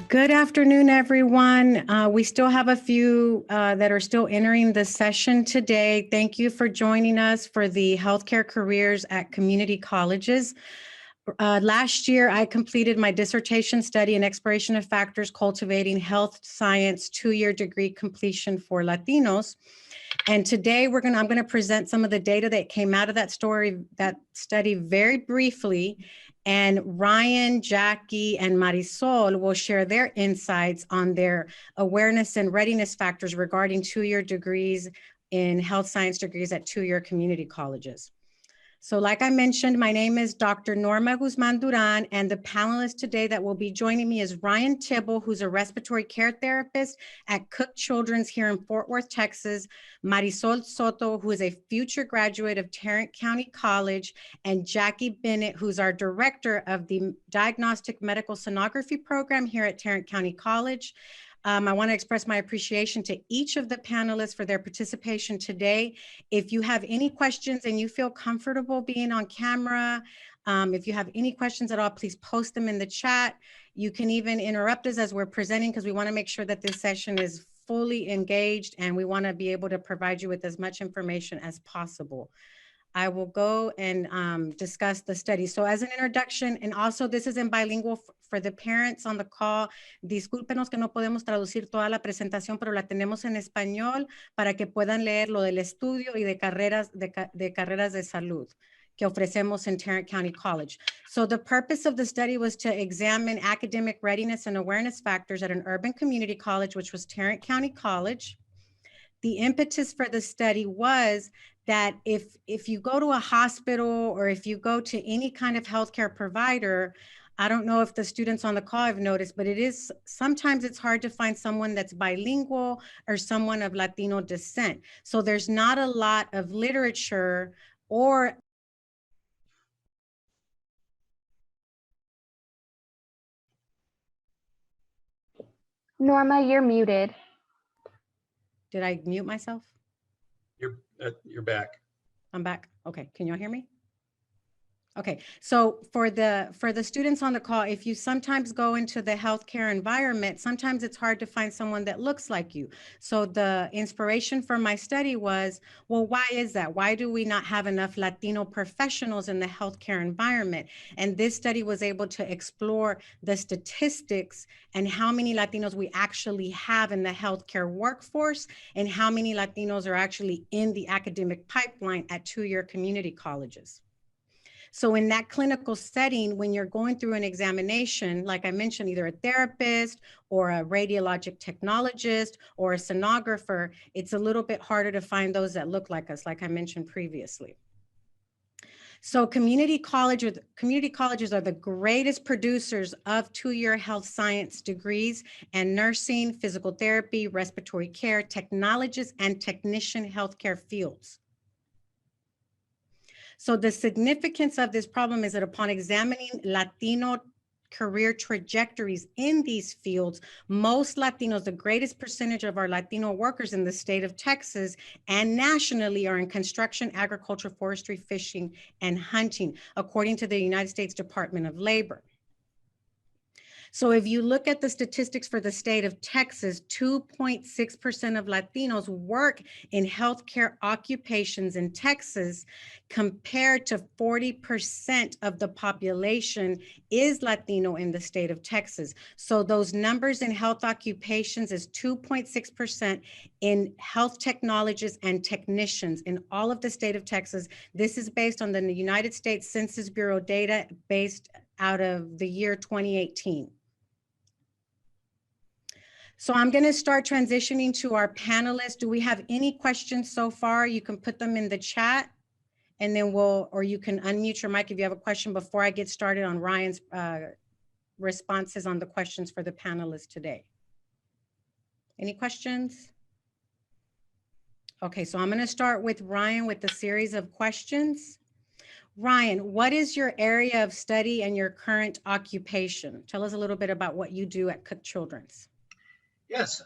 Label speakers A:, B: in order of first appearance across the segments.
A: Good afternoon, everyone. We still have a few that are still entering the session today. Thank you for joining us for the healthcare careers at community colleges. Last year, I completed my dissertation study in exploration of factors cultivating health science 2-year degree completion for Latinos. And today I'm going to present some of the data that came out of that study very briefly. And Ryan, Jackie, and Marisol will share their insights on their awareness and readiness factors regarding 2-year degrees in health science degrees at 2-year community colleges. So like I mentioned, my name is Dr. Norma Guzman Duran, and the panelist today that will be joining me is Ryan Tibble, who's a respiratory care therapist at Cook Children's here in Fort Worth, Texas, Marisol Soto, who is a future graduate of Tarrant County College, and Jackie Bennett, who's our director of the Diagnostic Medical Sonography program here at Tarrant County College. I want to express my appreciation to each of the panelists for their participation today. If you have any questions and you feel comfortable being on camera, if you have any questions at all, please post them in the chat. You can even interrupt us as we're presenting because we want to make sure that this session is fully engaged and we want to be able to provide you with as much information as possible. I will go and discuss the study. So as an introduction, and also this is in bilingual for the parents on the call, discúlpenos que no podemos traducir toda la presentación, pero la tenemos en español para que puedan leer lo del estudio y de carreras de salud que ofrecemos in Tarrant County College. So the purpose of the study was to examine academic readiness and awareness factors at an urban community college, which was Tarrant County College. The impetus for the study was that if you go to a hospital or if you go to any kind of healthcare provider, I don't know if the students on the call have noticed, but sometimes it's hard to find someone that's bilingual or someone of Latino descent. So there's not a lot of literature or
B: Norma, you're muted.
A: Did I mute myself?
C: You're back.
A: I'm back. Okay, can y'all hear me? Okay, so for the students on the call, if you sometimes go into the healthcare environment, sometimes it's hard to find someone that looks like you. So the inspiration for my study was, well, why is that? Why do we not have enough Latino professionals in the healthcare environment? And this study was able to explore the statistics and how many Latinos we actually have in the healthcare workforce and how many Latinos are actually in the academic pipeline at 2-year community colleges. So in that clinical setting, when you're going through an examination, like I mentioned, either a therapist or a radiologic technologist or a sonographer, it's a little bit harder to find those that look like us, like I mentioned previously. So community colleges are the greatest producers of 2-year health science degrees and nursing, physical therapy, respiratory care, technologist, and technician healthcare fields. So the significance of this problem is that upon examining Latino career trajectories in these fields, most Latinos, the greatest percentage of our Latino workers in the state of Texas and nationally are in construction, agriculture, forestry, fishing, and hunting, according to the United States Department of Labor. So if you look at the statistics for the state of Texas, 2.6% of Latinos work in healthcare occupations in Texas, compared to 40% of the population is Latino in the state of Texas. So those numbers in health occupations is 2.6% in health technologists and technicians in all of the state of Texas. This is based on the United States Census Bureau data based out of the year 2018. So I'm going to start transitioning to our panelists. Do we have any questions so far? You can put them in the chat and then or you can unmute your mic if you have a question before I get started on Ryan's responses on the questions for the panelists today. Any questions? Okay, so I'm going to start with Ryan with a series of questions. Ryan, what is your area of study and your current occupation? Tell us a little bit about what you do at Cook Children's.
C: Yes,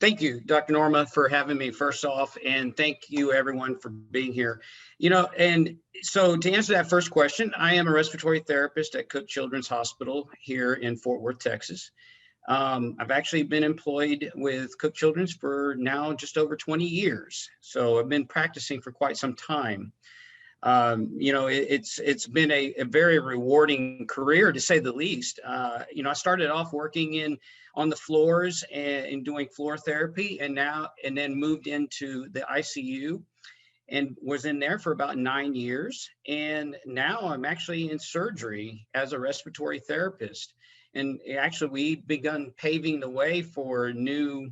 C: thank you, Dr. Norma, for having me first off, and thank you everyone for being here. You know, and so to answer that first question, I am a respiratory therapist at Cook Children's Hospital here in Fort Worth, Texas. I've actually been employed with Cook Children's for now just over 20 years. So I've been practicing for quite some time. It's been a very rewarding career, to say the least. I started off working on the floors and doing floor therapy, and then moved into the ICU and was in there for about 9 years. And now I'm actually in surgery as a respiratory therapist. And actually, we've begun paving the way for new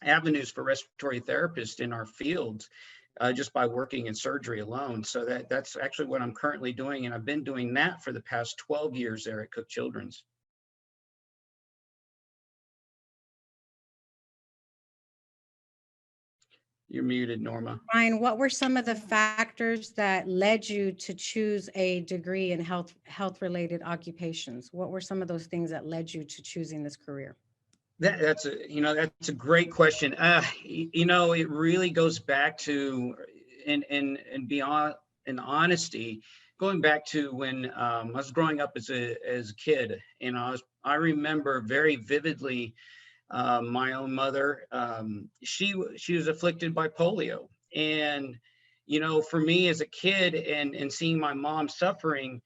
C: avenues for respiratory therapists in our fields, just by working in surgery alone. So that's actually what I'm currently doing. And I've been doing that for the past 12 years there at Cook Children's. You're muted, Norma.
A: Ryan, what were some of the factors that led you to choose a degree in health-related occupations? What were some of those things that led you to choosing this career?
C: That's a great question. It really goes back to and beyond, in honesty, going back to when I was growing up as a kid, and I remember very vividly my own mother. She was afflicted by polio, and for me as a kid and seeing my mom suffering,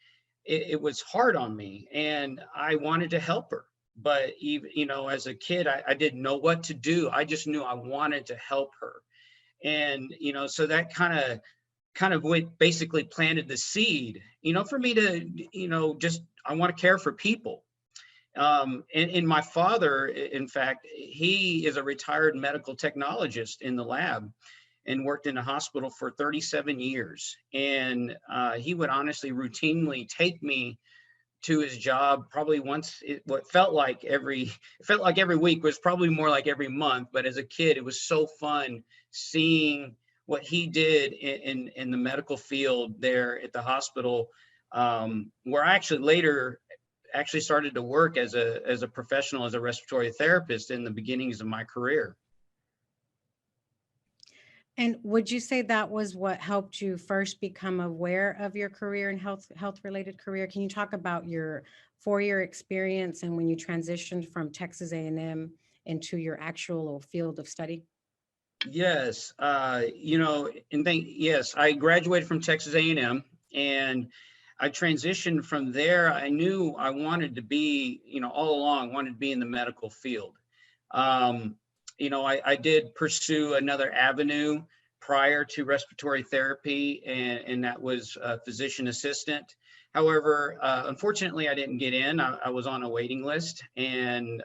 C: it was hard on me, and I wanted to help her. But even, as a kid, I didn't know what to do. I just knew I wanted to help her. And, so that kind of basically planted the seed, for me to, I want to care for people. And my father, in fact, he is a retired medical technologist in the lab and worked in a hospital for 37 years. And he would honestly routinely take me to his job probably once. What felt like every week was probably more like every month. But as a kid, it was so fun seeing what he did in the medical field there at the hospital, where I actually later started to work as a professional, as a respiratory therapist in the beginnings of my career.
A: And would you say that was what helped you first become aware of your career and health-related career? Can you talk about your 4-year experience and when you transitioned from Texas A&M into your actual field of study?
C: Yes, yes, I graduated from Texas A&M, and I transitioned from there. I knew I wanted to be, all along, wanted to be in the medical field. I did pursue another avenue prior to respiratory therapy, and that was a physician assistant. However, unfortunately, I didn't get in. I was on a waiting list, and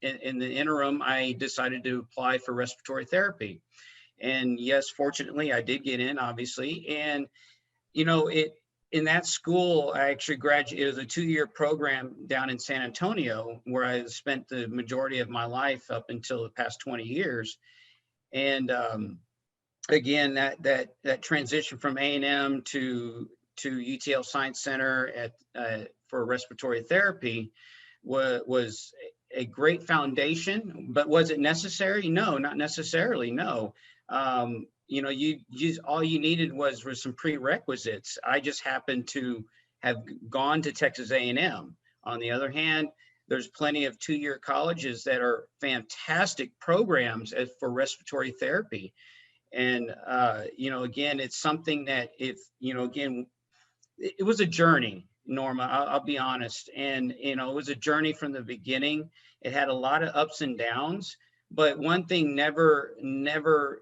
C: in the interim, I decided to apply for respiratory therapy. And yes, fortunately, I did get in, obviously. And, in that school, I actually graduated. It was a 2-year program down in San Antonio, where I spent the majority of my life up until the past 20 years. And again, that transition from A&M to UTL Science Center for respiratory therapy was a great foundation. But was it necessary? No, not necessarily. No. All you needed was some prerequisites. I just happened to have gone to Texas A&M. On the other hand, there's plenty of 2-year colleges that are fantastic programs for respiratory therapy. And, again, it's something that again, it was a journey, Norma, I'll be honest. And, it was a journey from the beginning. It had a lot of ups and downs, but one thing never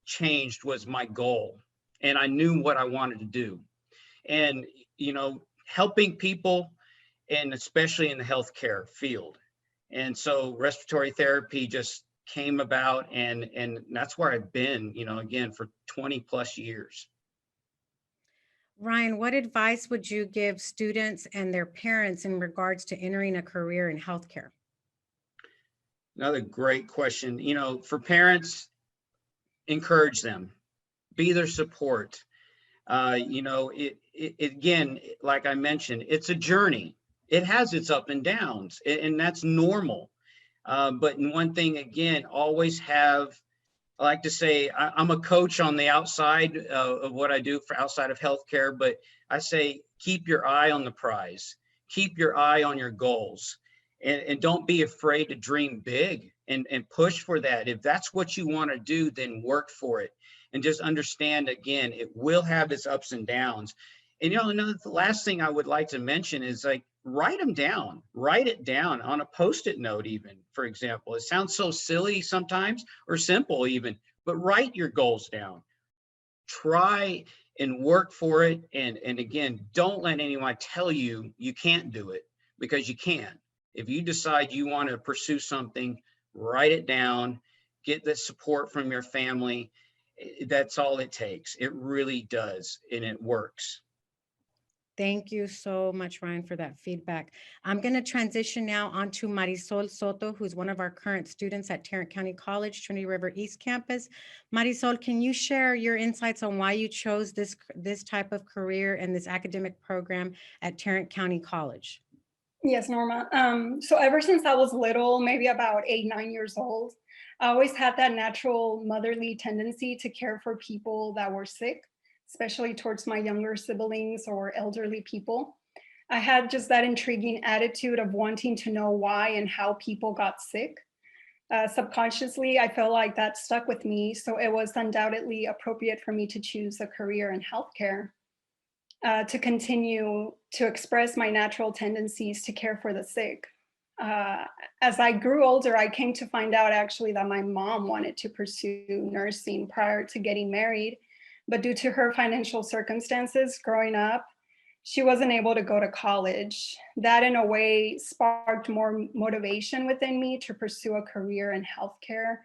C: changed was my goal. And I knew what I wanted to do. And, helping people, and especially in the healthcare field. And so respiratory therapy just came about, and that's where I've been, again, for 20 plus years.
A: Ryan, what advice would you give students and their parents in regards to entering a career in healthcare?
C: Another great question. For parents, encourage them, be their support. Again, like I mentioned, it's a journey. It has its up and downs, and that's normal. But one thing, again, always have, I like to say, I'm a coach on the outside of what I do for outside of healthcare, but I say, keep your eye on the prize, keep your eye on your goals. and don't be afraid to dream big and push for that. If that's what you want to do, then work for it. And just understand, again, it will have its ups and downs. And, the last thing I would like to mention is, like, write them down, write it down on a Post-it note, even, for example. It sounds so silly sometimes, or simple even, but write your goals down. Try and work for it. And again, don't let anyone tell you you can't do it, because you can. If you decide you want to pursue something, write it down, get the support from your family. That's all it takes. It really does, and it works.
A: Thank you so much, Ryan, for that feedback. I'm going to transition now onto Marisol Soto, who's one of our current students at Tarrant County College, Trinity River East Campus. Marisol, can you share your insights on why you chose this type of career and this academic program at Tarrant County College?
D: Yes, Norma. So ever since I was little, maybe about 8, 9 years old, I always had that natural motherly tendency to care for people that were sick, especially towards my younger siblings or elderly people. I had just that intriguing attitude of wanting to know why and how people got sick. Subconsciously, I felt like that stuck with me, so it was undoubtedly appropriate for me to choose a career in healthcare. To continue to express my natural tendencies to care for the sick. As I grew older, I came to find out actually that my mom wanted to pursue nursing prior to getting married, but due to her financial circumstances growing up, she wasn't able to go to college. That in a way sparked more motivation within me to pursue a career in healthcare,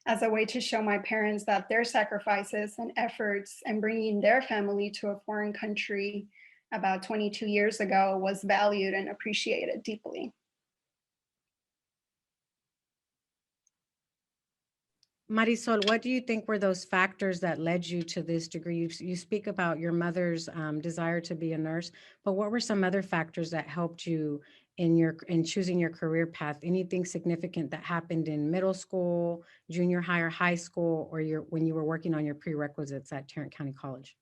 D: as a way to show my parents that their sacrifices and efforts in bringing their family to a foreign country about 22 years ago was valued and appreciated deeply.
A: Marisol, what do you think were those factors that led you to this degree? You speak about your mother's desire to be a nurse, but what were some other factors that helped you in choosing your career path? Anything significant that happened in middle school, junior high, or high school, or when you were working on your prerequisites at Tarrant County College?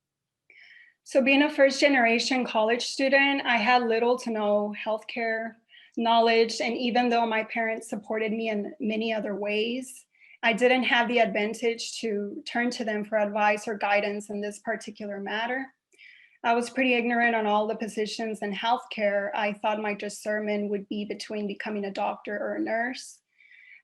D: So being a first generation college student, I had little to no healthcare knowledge. And even though my parents supported me in many other ways, I didn't have the advantage to turn to them for advice or guidance in this particular matter. I was pretty ignorant on all the positions in healthcare. I thought my discernment would be between becoming a doctor or a nurse.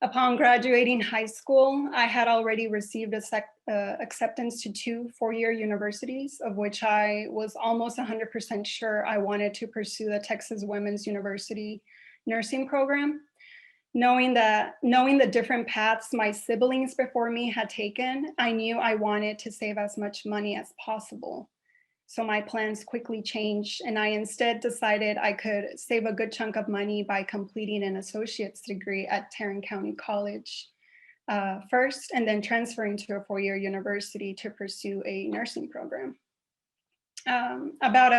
D: Upon graduating high school, I had already received acceptance to 2 four-year universities, of which I was almost 100% sure I wanted to pursue the Texas Women's University nursing program. Knowing the different paths my siblings before me had taken, I knew I wanted to save as much money as possible. So my plans quickly changed, and I instead decided I could save a good chunk of money by completing an associate's degree at Tarrant County College first, and then transferring to a four-year university to pursue a nursing program. About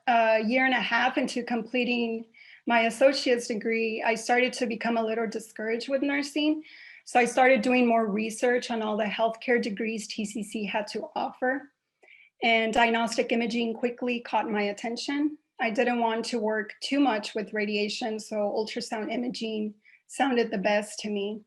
D: a year and a half into completing my associate's degree, I started to become a little discouraged with nursing. So I started doing more research on all the healthcare degrees TCC had to offer. And diagnostic imaging quickly caught my attention. I didn't want to work too much with radiation, so ultrasound imaging sounded the best to me.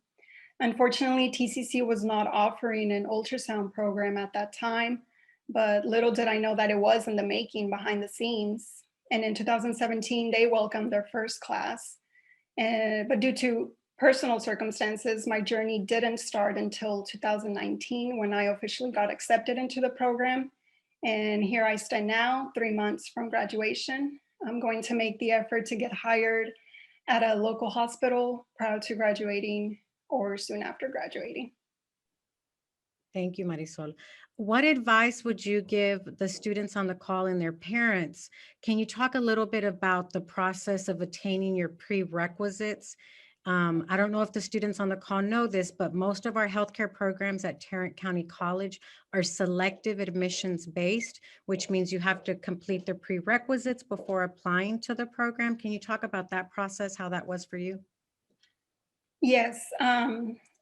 D: Unfortunately, TCC was not offering an ultrasound program at that time, but little did I know that it was in the making behind the scenes. And in 2017, they welcomed their first class. But due to personal circumstances, my journey didn't start until 2019 when I officially got accepted into the program. And here I stand now, 3 months from graduation. I'm going to make the effort to get hired at a local hospital prior to graduating or soon after graduating.
A: Thank you, Marisol. What advice would you give the students on the call and their parents? Can you talk a little bit about the process of attaining your prerequisites? I don't know if the students on the call know this, but most of our healthcare programs at Tarrant County College are selective admissions based, which means you have to complete the prerequisites before applying to the program. Can you talk about that process, how that was for you?
D: Yes,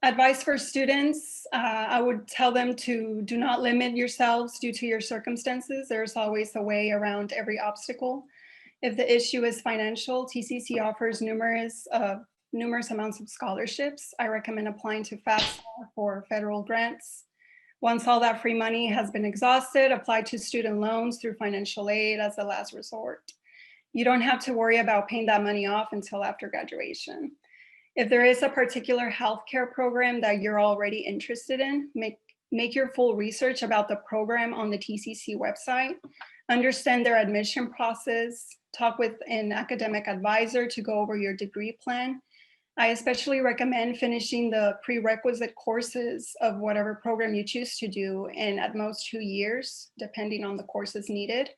D: advice for students, I would tell them to do not limit yourselves due to your circumstances. There's always a way around every obstacle. If the issue is financial, TCC offers numerous numerous amounts of scholarships. I recommend applying to FAFSA for federal grants. Once all that free money has been exhausted, apply to student loans through financial aid as the last resort. You don't have to worry about paying that money off until after graduation. If there is a particular healthcare program that you're already interested in, make your full research about the program on the TCC website, understand their admission process, talk with an academic advisor to go over your degree plan. I especially recommend finishing the prerequisite courses of whatever program you choose to do in at most 2 years, depending on the courses needed.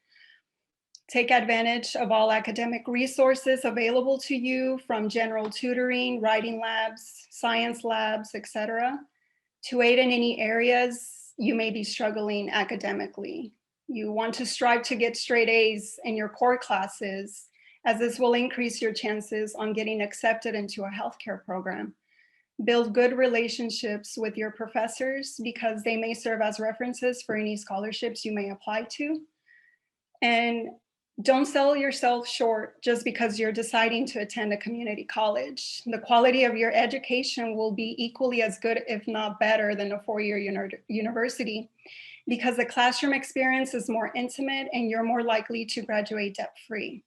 D: Take advantage of all academic resources available to you, from general tutoring, writing labs, science labs, etc., to aid in any areas you may be struggling academically. You want to strive to get straight A's in your core classes, as this will increase your chances on getting accepted into a healthcare program. Build good relationships with your professors, because they may serve as references for any scholarships you may apply to. And don't sell yourself short just because you're deciding to attend a community college. The quality of your education will be equally as good, if not better, than a four-year university, because the classroom experience is more intimate and you're more likely to graduate debt-free.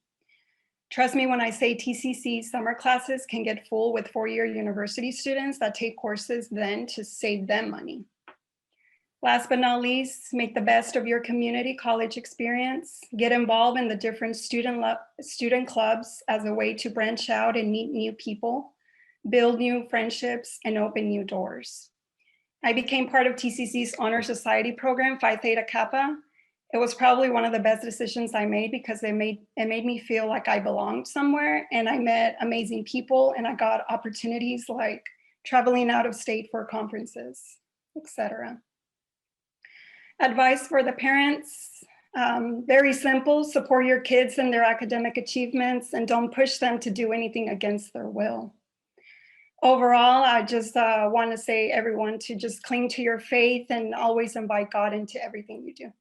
D: Trust me when I say TCC summer classes can get full with four-year university students that take courses then to save them money. Last but not least, make the best of your community college experience. Get involved in the different student clubs as a way to branch out and meet new people, build new friendships, and open new doors. I became part of TCC's Honor Society program, Phi Theta Kappa. It was probably one of the best decisions I made, because it made me feel like I belonged somewhere, and I met amazing people, and I got opportunities like traveling out of state for conferences, etc. Advice for the parents, very simple: support your kids in their academic achievements and don't push them to do anything against their will. Overall, I just want to say everyone to just cling to your faith and always invite God into everything you do.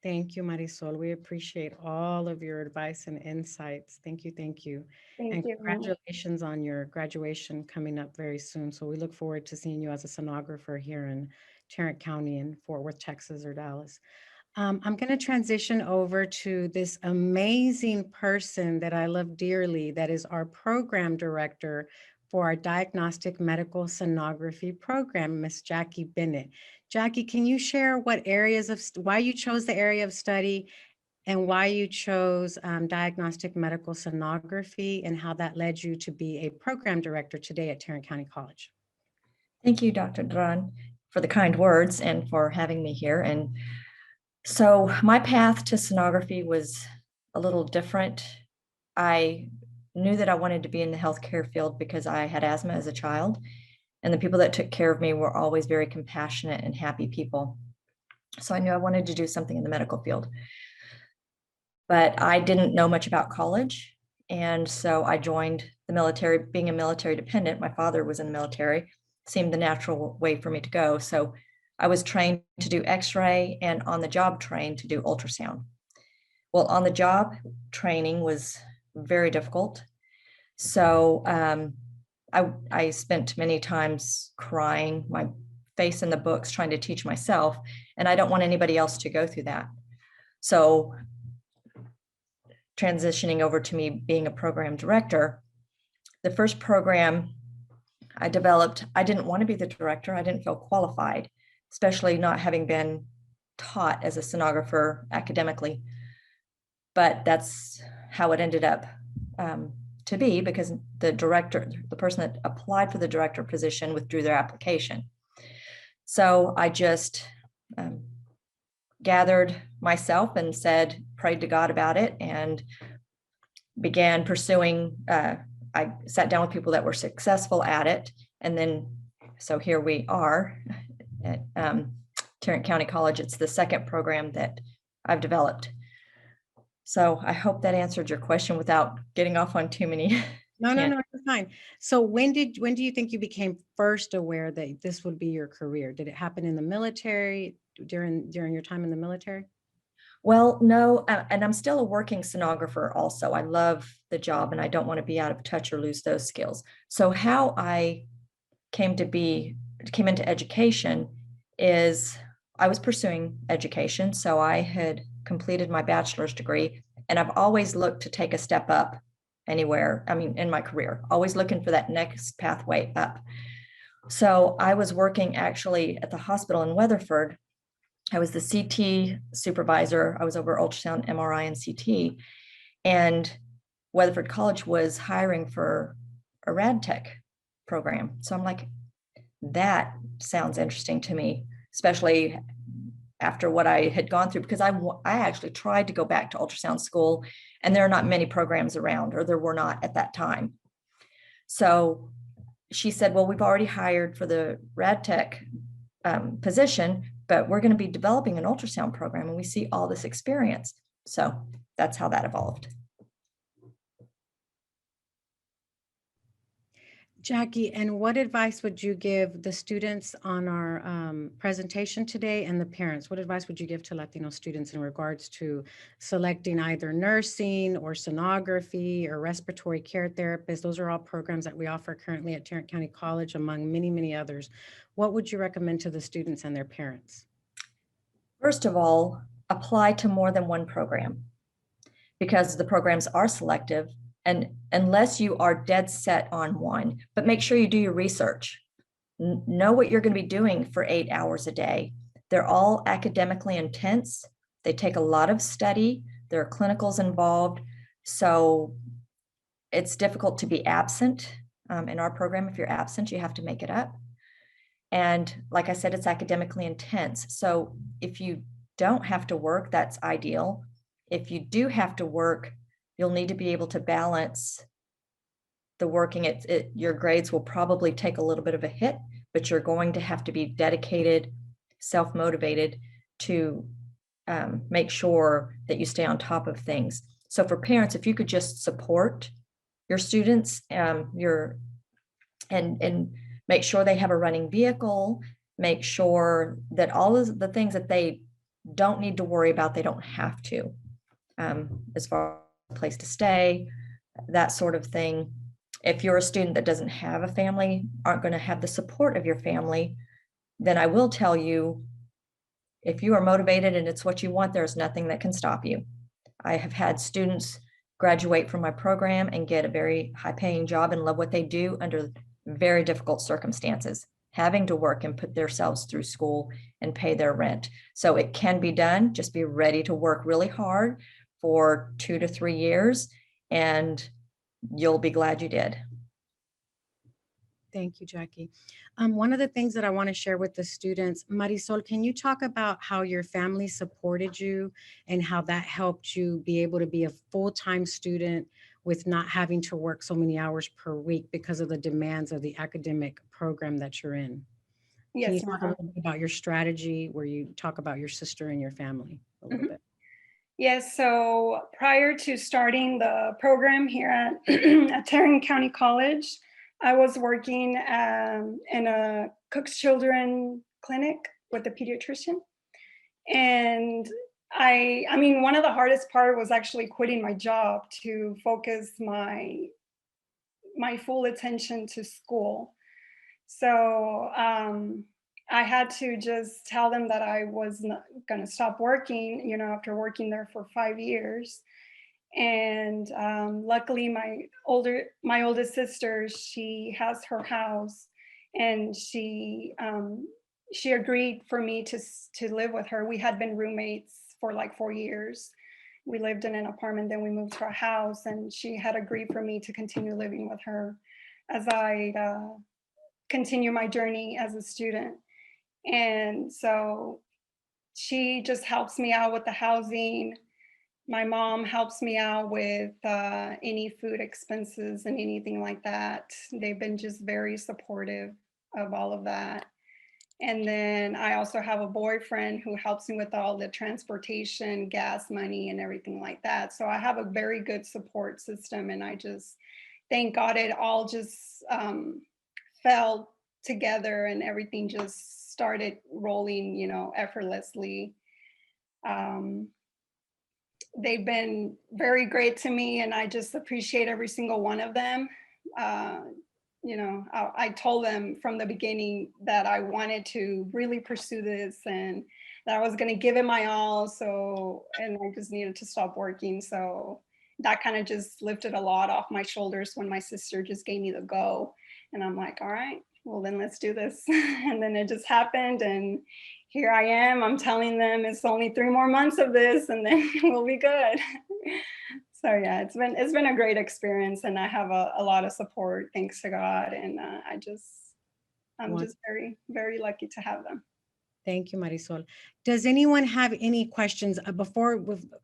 A: Thank you, Marisol. We appreciate all of your advice and insights. Thank you, thank you.
D: Thank
A: And
D: you.
A: congratulations on your graduation coming up very soon. So we look forward to seeing you as a sonographer here in Tarrant County in Fort Worth, Texas, or Dallas. I'm going to transition over to this amazing person that I love dearly, that is our program director for our diagnostic medical sonography program, Miss Jackie Bennett. Jackie, can you share what areas of, why you chose the area of study and why you chose diagnostic medical sonography, and how that led you to be a program director today at Tarrant County College?
E: Thank you, Dr. Duran, for the kind words and for having me here. And so my path to sonography was a little different. I knew that I wanted to be in the healthcare field because I had asthma as a child, and the people that took care of me were always very compassionate and happy people. So I knew I wanted to do something in the medical field. But I didn't know much about college. And so I joined the military. Being a military dependent, my father was in the military, seemed the natural way for me to go. So I was trained to do x-ray and on the job trained to do ultrasound. Well, on the job training was very difficult. So I spent many times crying, my face in the books, trying to teach myself, and I don't want anybody else to go through that. So transitioning over to me being a program director, the first program I developed, I didn't want to be the director. I didn't feel qualified, especially not having been taught as a sonographer academically. But that's how it ended up to be, because the director, the person that applied for the director position, withdrew their application. So I just gathered myself and said, prayed to God about it, and began pursuing. I sat down with people that were successful at it. And then, so here we are at Tarrant County College. It's the second program that I've developed. So I hope that answered your question without getting off on too many.
A: No, you're fine. So when do you think you became first aware that this would be your career? Did it happen in the military, during your time in the military?
E: Well, no, and I'm still a working sonographer also. I love the job and I don't want to be out of touch or lose those skills. So how I came into education is I was pursuing education. So I had completed my bachelor's degree and I've always looked to take a step up anywhere. I mean, in my career, always looking for that next pathway up. So I was working actually at the hospital in Weatherford. I was the CT supervisor. I was over ultrasound, MRI, and CT. And Weatherford College was hiring for a rad tech program. So I'm like, that sounds interesting to me, especially after what I had gone through, because I actually tried to go back to ultrasound school, and there are not many programs around, or there were not at that time. So she said, well, we've already hired for the rad tech position, but we're going to be developing an ultrasound program and we see all this experience. So that's how that evolved.
A: Jackie, and what advice would you give the students on our presentation today and the parents? What advice would you give to Latino students in regards to selecting either nursing or sonography or respiratory care therapist? Those are all programs that we offer currently at Tarrant County College, among many, many others. What would you recommend to the students and their parents?
E: First of all, apply to more than one program because the programs are selective. And unless you are dead set on one, but make sure you do your research. Know what you're going to be doing for 8 hours a day. They're all academically intense. They take a lot of study. There are clinicals involved. So it's difficult to be absent in our program. If you're absent, you have to make it up. And like I said, it's academically intense. So if you don't have to work, that's ideal. If you do have to work, you'll need to be able to balance the working. Your grades will probably take a little bit of a hit, but you're going to have to be dedicated, self-motivated to make sure that you stay on top of things. So for parents, if you could just support your students, and make sure they have a running vehicle, make sure that all of the things that they don't need to worry about, they don't have to, as far as a place to stay, that sort of thing. If you're a student that doesn't have a family, aren't going to have the support of your family, then I will tell you, if you are motivated and it's what you want, there's nothing that can stop you. I have had students graduate from my program and get a very high-paying job and love what they do under very difficult circumstances, having to work and put themselves through school and pay their rent. So it can be done. Just be ready to work really hard for 2 to 3 years, and you'll be glad you did.
A: Thank you, Jackie. One of the things that I want to share with the students, Marisol, can you talk about how your family supported you and how that helped you be able to be a full-time student with not having to work so many hours per week because of the demands of the academic program that you're in? Can you
D: Yes,
A: talk a
D: ma'am.
A: little bit about your strategy where you talk about your sister and your family a little bit?
D: Yes, so prior to starting the program here at Tarrant County College, I was working in a Cook's Children clinic with a pediatrician. And I mean, one of the hardest part was actually quitting my job to focus my full attention to school. So I had to just tell them that I was not going to stop working, after working there for 5 years. And luckily, my oldest sister, she has her house, and she agreed for me to live with her. We had been roommates for like 4 years. We lived in an apartment, then we moved to a house, and she had agreed for me to continue living with her as I continue my journey as a student. And so she just helps me out with the housing. My mom helps me out with any food expenses and anything like that. They've been just very supportive of all of that. And then I also have a boyfriend who helps me with all the transportation, gas money, and everything like that. So I have a very good support system, and I just thank God it all just fell together and everything just started rolling, effortlessly. they've been very great to me, and I just appreciate every single one of them. You know, I told them from the beginning that I wanted to really pursue this and that I was going to give it my all. So, and I just needed to stop working. So that kind of just lifted a lot off my shoulders when my sister just gave me the go. And I'm like, all right, well, then let's do this. And then it just happened. And here I am. I'm telling them it's only 3 more months of this and then we'll be good. So yeah, it's been a great experience, and I have a lot of support, thanks to God, and I'm just very, very lucky to have them.
A: Thank you, Marisol. Does anyone have any questions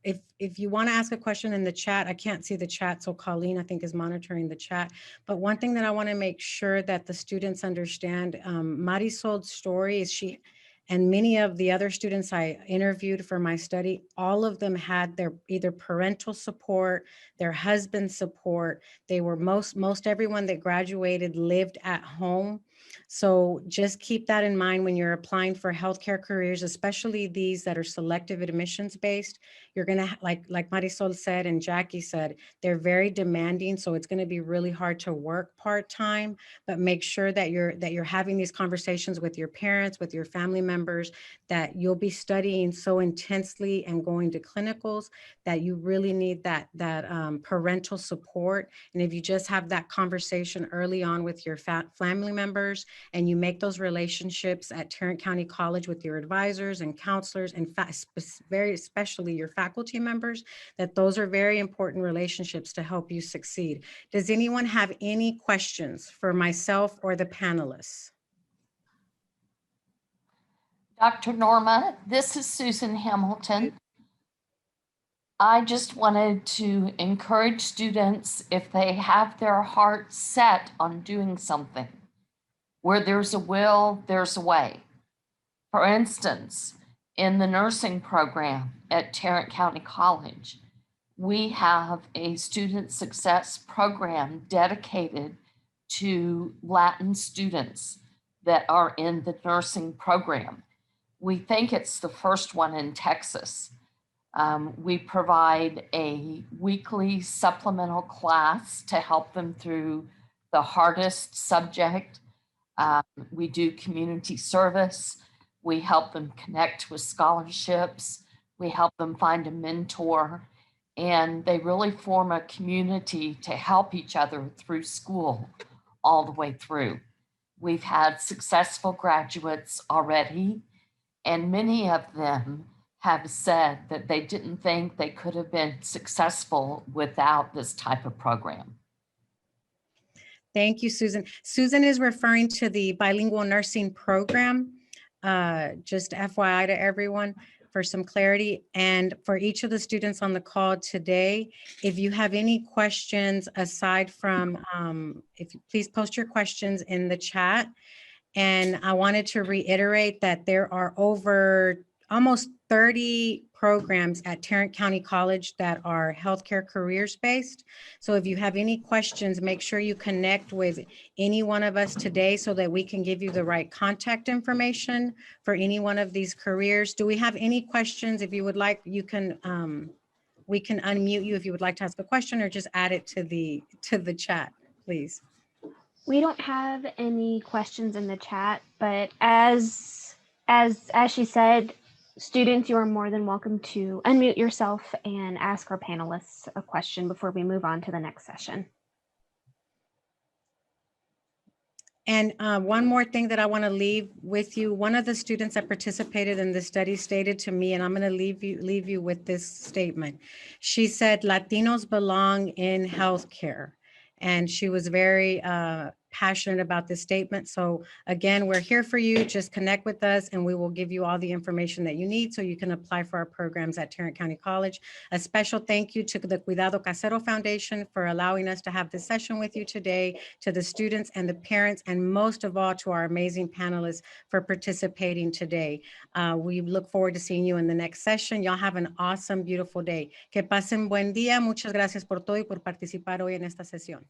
A: if you want to ask a question in the chat? I can't see the chat, so Colleen, I think, is monitoring the chat. But one thing that I want to make sure that the students understand, Marisol's story is and many of the other students I interviewed for my study, all of them had their either parental support, their husband support. They were most everyone that graduated lived at home. So just keep that in mind when you're applying for healthcare careers, especially these that are selective admissions based. You're going to, like Marisol said and Jackie said, they're very demanding. So it's going to be really hard to work part-time, but make sure that you're having these conversations with your parents, with your family members, that you'll be studying so intensely and going to clinicals that you really need that parental support. And if you just have that conversation early on with your family members, and you make those relationships at Tarrant County College with your advisors and counselors, and very especially your faculty members, that those are very important relationships to help you succeed. Does anyone have any questions for myself or the panelists?
F: Dr. Norma, this is Susan Hamilton. I just wanted to encourage students, if they have their heart set on doing something, where there's a will, there's a way. For instance, in the nursing program at Tarrant County College, we have a student success program dedicated to Latin students that are in the nursing program. We think it's the first one in Texas. We provide a weekly supplemental class to help them through the hardest subject. We do community service. We help them connect with scholarships. We help them find a mentor. And they really form a community to help each other through school all the way through. We've had successful graduates already, and many of them have said that they didn't think they could have been successful without this type of program.
A: Thank you, Susan. Susan is referring to the bilingual nursing program, just FYI to everyone for some clarity. And for each of the students on the call today, if you have any questions aside from, if you please post your questions in the chat. And I wanted to reiterate that there are over almost 30 programs at Tarrant County College that are healthcare careers based. So if you have any questions, make sure you connect with any one of us today so that we can give you the right contact information for any one of these careers. Do we have any questions? If you would like, you can, we can unmute you if you would like to ask a question, or just add it to the chat, please.
B: We don't have any questions in the chat, but as she said, students, you are more than welcome to unmute yourself and ask our panelists a question before we move on to the next session.
A: And one more thing that I want to leave with you. One of the students that participated in the study stated to me, and I'm going to leave you with this statement. She said, Latinos belong in healthcare. And she was very passionate about this statement. So again, we're here for you. Just connect with us and we will give you all the information that you need so you can apply for our programs at Tarrant County College. A special thank you to the Cuidado Casero Foundation for allowing us to have this session with you today, to the students and the parents, and most of all to our amazing panelists for participating today. We look forward to seeing you in the next session. Y'all have an awesome, beautiful day. Que pasen buen día. Muchas gracias por todo y por participar hoy en esta sesión.